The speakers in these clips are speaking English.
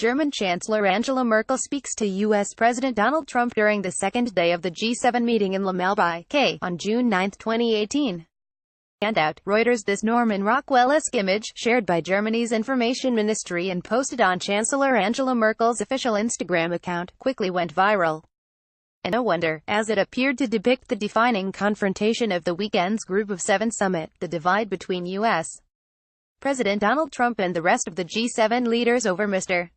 German Chancellor Angela Merkel speaks to U.S. President Donald Trump during the second day of the G7 meeting in Lavallejo on June 9, 2018. Handout. Reuters. This Norman Rockwell-esque image, shared by Germany's information ministry and posted on Chancellor Angela Merkel's official Instagram account, quickly went viral. And no wonder, as it appeared to depict the defining confrontation of the weekend's Group of Seven summit, the divide between U.S. President Donald Trump and the rest of the G7 leaders over Mr.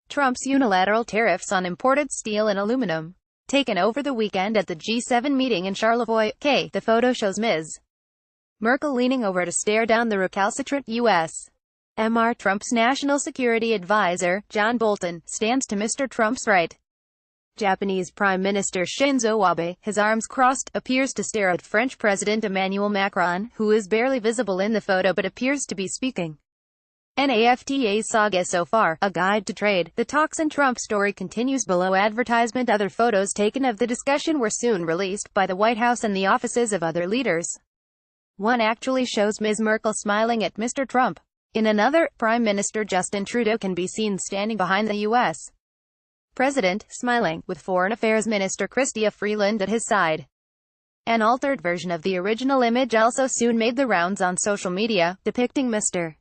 Trump's unilateral tariffs on imported steel and aluminum. Taken over the weekend at the G7 meeting in Charlevoix, PA. The photo shows Ms. Merkel leaning over to stare down the recalcitrant U.S. Mr. Trump's national security advisor, John Bolton, stands to Mr. Trump's right. Japanese Prime Minister Shinzo Abe, his arms crossed, appears to stare at French President Emmanuel Macron, who is barely visible in the photo but appears to be speaking. NAFTA's saga so far, a guide to trade. The talks and Trump story continues below advertisement. Other photos taken of the discussion were soon released by the White House and the offices of other leaders. One actually shows Ms. Merkel smiling at Mr. Trump. In another, Prime Minister Justin Trudeau can be seen standing behind the U.S. President, smiling, with Foreign Affairs Minister Chrystia Freeland at his side. An altered version of the original image also soon made the rounds on social media, depicting Mr.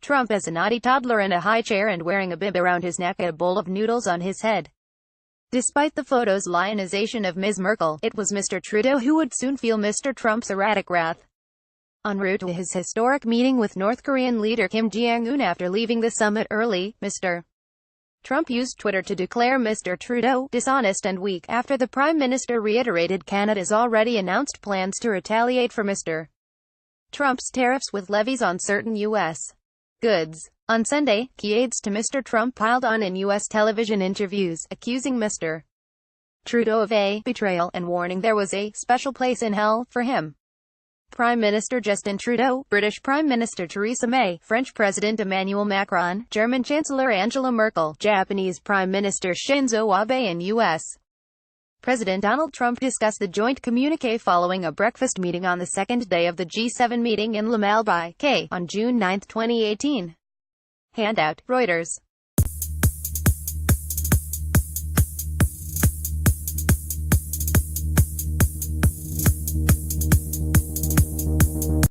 Trump as a naughty toddler in a high chair and wearing a bib around his neck and a bowl of noodles on his head. Despite the photo's lionization of Ms. Merkel, it was Mr. Trudeau who would soon feel Mr. Trump's erratic wrath. En route to his historic meeting with North Korean leader Kim Jong-un after leaving the summit early, Mr. Trump used Twitter to declare Mr. Trudeau dishonest and weak, after the Prime Minister reiterated Canada's already announced plans to retaliate for Mr. Trump's tariffs with levies on certain U.S. goods. On Sunday, key aides to Mr. Trump piled on in U.S. television interviews, accusing Mr. Trudeau of a betrayal and warning there was a special place in hell for him. Prime Minister Justin Trudeau, British Prime Minister Theresa May, French President Emmanuel Macron, German Chancellor Angela Merkel, Japanese Prime Minister Shinzo Abe and U.S. President Donald Trump discussed the joint communiqué following a breakfast meeting on the second day of the G7 meeting in Lavallejo on June 9, 2018. Handout. Reuters.